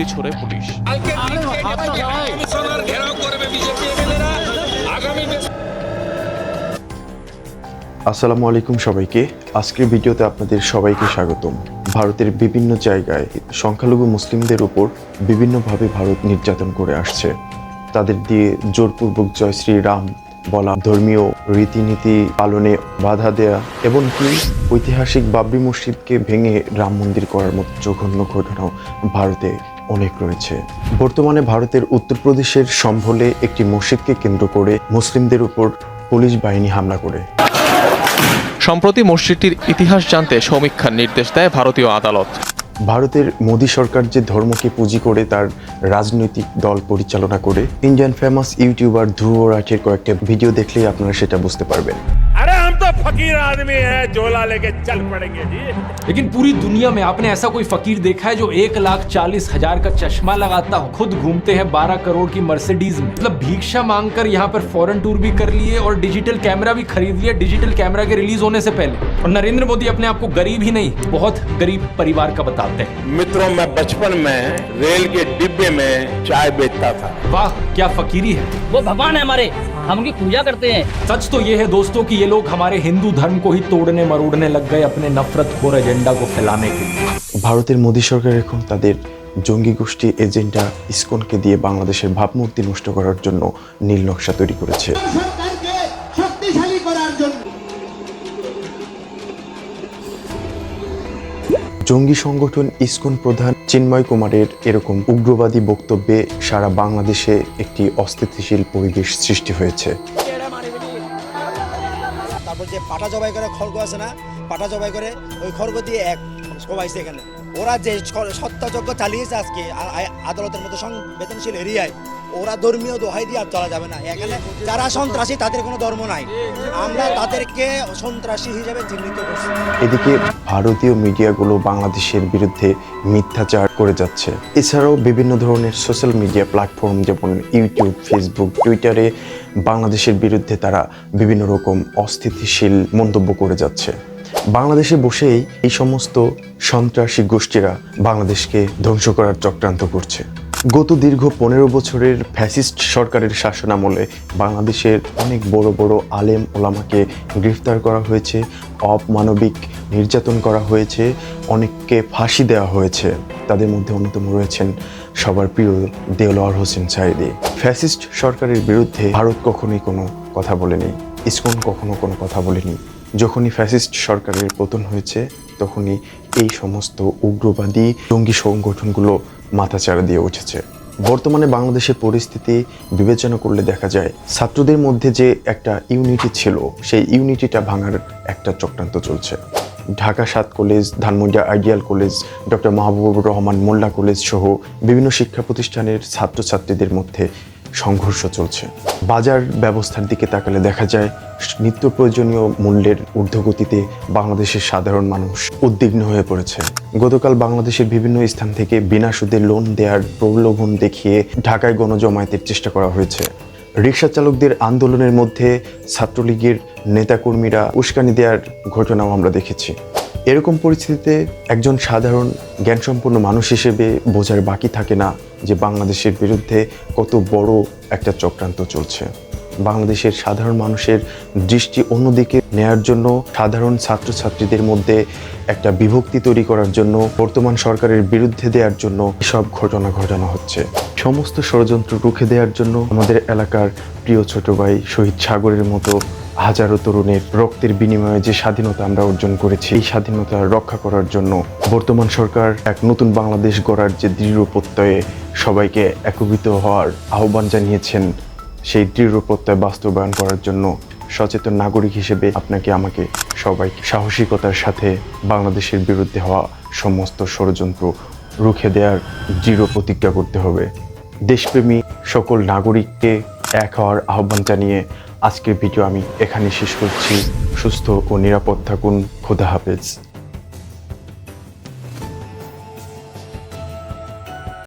গুলি ছোড়ে পুলিশ। আসসালামু আলাইকুম সবাইকে। আজকের ভিডিওতে আপনাদের সবাইকে স্বাগতম। ভারতের বিভিন্ন জায়গায় সংখ্যালঘু মুসলিমদের উপর বিভিন্নভাবে ভারত নির্যাতন করে আসছে। তাদের দিয়ে জোরপূর্বক জয় শ্রীরাম বলা, ধর্মীয় রীতিনীতি পালনে বাধা দেয়া, এমনকি ঐতিহাসিক বাবরি মসজিদকে ভেঙে রাম মন্দির করার মতো জঘন্য ঘটনাও ভারতে অনেক রয়েছে। বর্তমানে ভারতের উত্তরপ্রদেশের সম্ভলে একটি মসজিদকে কেন্দ্র করে মুসলিমদের উপর পুলিশ বাহিনী হামলা করে। সম্প্রতি মসজিদটির ইতিহাস জানতে সমীক্ষার নির্দেশ দেয় ভারতীয় আদালত। ভারতের মোদী সরকার যে ধর্মকে পুঁজি করে তার রাজনৈতিক দল পরিচালনা করে, ইন্ডিয়ান ফেমাস ইউটিউবার ধ্রুব রাঠের কয়েকটা ভিডিও দেখলেই আপনারা সেটা বুঝতে পারবেন। अरे हम तो फकीर आदमी हैं, झोला लेके चल पड़ेंगे जी। लेकिन पूरी दुनिया में आपने ऐसा कोई फकीर देखा है जो 1,40,000 का चश्मा लगाता हो, खुद घूमते हैं 12 करोड़ की मर्सिडीज में, मतलब भिक्षा मांगकर यहाँ पर फॉरेन टूर भी कर लिए और डिजिटल कैमरा भी खरीद लिया डिजिटल कैमरा के रिलीज होने से पहले। और नरेंद्र मोदी अपने आप को गरीब ही नहीं, बहुत गरीब परिवार का बताते हैं। मित्रों, मैं बचपन में रेल के डिब्बे में चाय बेचता था। वाह क्या फकीरी है। वो भगवान है हमारे, हम उनकी पूजा करते हैं। सच तो ये है दोस्तों कि ये लोग हमारे हिंदू धर्म को ही तोड़ने मरोड़ने लग गए अपने नफरतखोर एजेंडा को फैलाने के लिए। ভারতের মোদী সরকার এখন তাদের জঙ্গি গোষ্ঠী এজেন্ডা ইসকনকে দিয়ে বাংলাদেশের ভাবমূর্তি নষ্ট করার জন্য নীল নকশা তৈরি করেছে। সরকারকে শক্তিশালী করার জন্য জঙ্গি সংগঠন ইসকন প্রধান চিন্ময় কুমারের এরকম উগ্রবাদী বক্তব্যে সারা বাংলাদেশে একটি অস্থিতিশীল পরিবেশ সৃষ্টি হয়েছে। তারপর যে পাটা জবাই করে খড়গ আছে না, পাটা জবাই করে ওই খড়গ দিয়ে এক সবাইছে এখানে। ওরা যে সত্যাযজ্ঞ চালিয়েছে আজকে আদালতের মতো সংবেদনশীল এরিয়ায়, ওরা ধর্মীয় দোহাই দিয়ে আর চলা যাবে না। এখানে যারা সন্ত্রাসী তাদের কোনো ধর্ম নাই, আমরা তাদেরকে সন্ত্রাসী হিসেবে চিহ্নিত করছি। এদিকে ভারতীয় মিডিয়াগুলো বাংলাদেশের বিরুদ্ধে মিথ্যাচার করে যাচ্ছে। এছাড়াও বিভিন্ন ধরনের সোশ্যাল মিডিয়া প্ল্যাটফর্ম যেমন ইউটিউব, ফেসবুক, টুইটারে বাংলাদেশের বিরুদ্ধে তারা বিভিন্ন রকম অস্থিতিশীল মন্তব্য করে যাচ্ছে। বাংলাদেশে বসেই এই সমস্ত সন্ত্রাসী গোষ্ঠীরা বাংলাদেশকে ধ্বংস করার চক্রান্ত করছে। গত দীর্ঘ 15 বছরের ফ্যাসিস্ট সরকারের শাসনামলে বাংলাদেশের অনেক বড় বড় আলেম ওলামাকে গ্রেফতার করা হয়েছে, অমানবিক নির্যাতন করা হয়েছে, অনেককে ফাঁসি দেওয়া হয়েছে। তাদের মধ্যে অন্যতম রয়েছেন সবার প্রিয় দেলোয়ার হোসেন সাঈদী। ফ্যাসিস্ট সরকারের বিরুদ্ধে ভারত কখনোই কোনো কথা বলেনি, ইসকন কখনো কোনো কথা বলেনি। যখনই ফ্যাসিস্ট সরকারের পতন হয়েছে তখনই এই সমস্ত উগ্রবাদী জঙ্গি সংগঠনগুলো মাথাচাড়া দিয়ে উঠেছে। বর্তমানে বাংলাদেশের পরিস্থিতি বিবেচনা করলে দেখা যায় ছাত্রদের মধ্যে যে একটা ইউনিটি ছিল সেই ইউনিটিটা ভাঙার একটা চক্রান্ত চলছে। Dhaka 7 college, Dhanmondi ideal college, doctor Mahbubur Rahman Mollah college সহ বিভিন্ন শিক্ষা প্রতিষ্ঠানের ছাত্রছাত্রীদের মধ্যে সংঘর্ষ চলছে। বাজার ব্যবস্থার দিকে তাকালে দেখা যায় নিত্য প্রয়োজনীয় মূল্যের ঊর্ধ্বগতিতে বাংলাদেশের সাধারণ মানুষ উদ্বিগ্ন হয়ে পড়েছে। গতকাল বাংলাদেশের বিভিন্ন স্থান থেকে বিনা সুদে লোন দেওয়ার প্রলোভন দেখিয়ে ঢাকায় গণজমায়েতের চেষ্টা করা হয়েছে। রিকশা চালকদের আন্দোলনের মধ্যে ছাত্রলীগের নেতাকর্মীরা উস্কানি দেওয়ার ঘটনাও আমরা দেখেছি। এরকম পরিস্থিতিতে একজন সাধারণ জ্ঞানসম্পন্ন মানুষ হিসেবে বোঝার বাকি থাকে না যে বাংলাদেশের বিরুদ্ধে কত বড় একটা চক্রান্ত চলছে। বাংলাদেশের সাধারণ মানুষের দৃষ্টি অন্যদিকে নেয়ার জন্য, সাধারণ ছাত্রছাত্রীদের মধ্যে একটা বিভক্তি তৈরি করার জন্য, বর্তমান সরকারের বিরুদ্ধে দেওয়ার জন্য এসব ঘটনা ঘটানো হচ্ছে। সমস্ত ষড়যন্ত্র রুখে দেওয়ার জন্য আমাদের এলাকার প্রিয় ছোট ভাই শহীদ সাগরের মতো হাজারো তরুণের রক্তের বিনিময়ে যে স্বাধীনতা আমরা অর্জন করেছি, এই স্বাধীনতা রক্ষা করার জন্য বর্তমান সরকার এক নতুন বাংলাদেশ গড়ার যে দৃঢ় প্রত্যয়ে সবাইকে একত্রিত হওয়ার আহ্বান জানিয়েছেন, সেই দৃঢ় প্রত্যয় বাস্তবায়ন করার জন্য সচেতন নাগরিক হিসেবে আপনাকে আমাকে সবাইকে সাহসিকতার সাথে বাংলাদেশের বিরুদ্ধে হওয়া সমস্ত ষড়যন্ত্র রুখে দেওয়ার দৃঢ় প্রতিজ্ঞা করতে হবে। দেশপ্রেমী সকল নাগরিককে এক হওয়ার আহ্বান জানিয়ে আজকের ভিডিও আমি এখানে শেষ করছি। সুস্থ ও নিরাপদ থাকুন। খোদা হাফেজ।